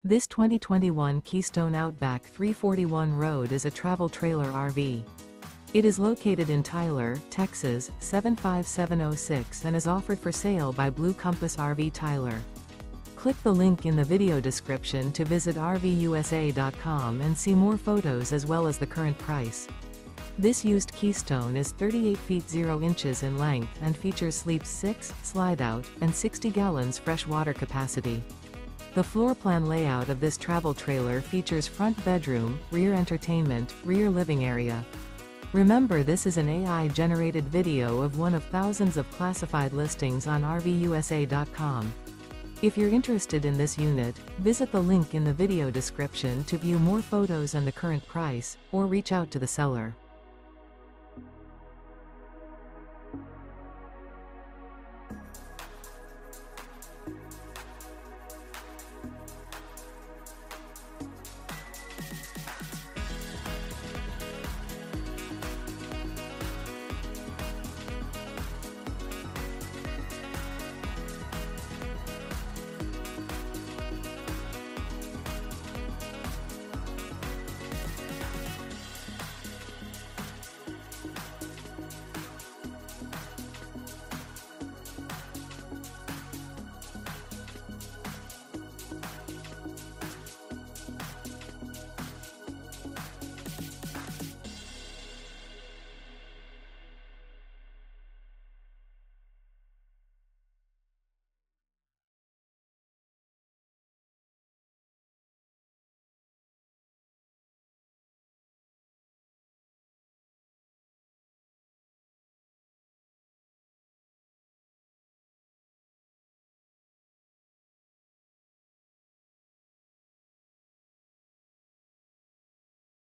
This 2021 Keystone Outback 341 Road is a travel trailer RV. It is located in Tyler, Texas, 75706 and is offered for sale by Blue Compass RV Tyler. Click the link in the video description to visit RVUSA.com and see more photos as well as the current price. This used Keystone is 38 feet 0 inches in length and features sleeps 6, Slideout, and 60 gallons fresh water capacity. The floor plan layout of this travel trailer features front bedroom, rear entertainment, rear living area. Remember, this is an AI-generated video of one of thousands of classified listings on RVUSA.com. If you're interested in this unit, visit the link in the video description to view more photos and the current price, or reach out to the seller.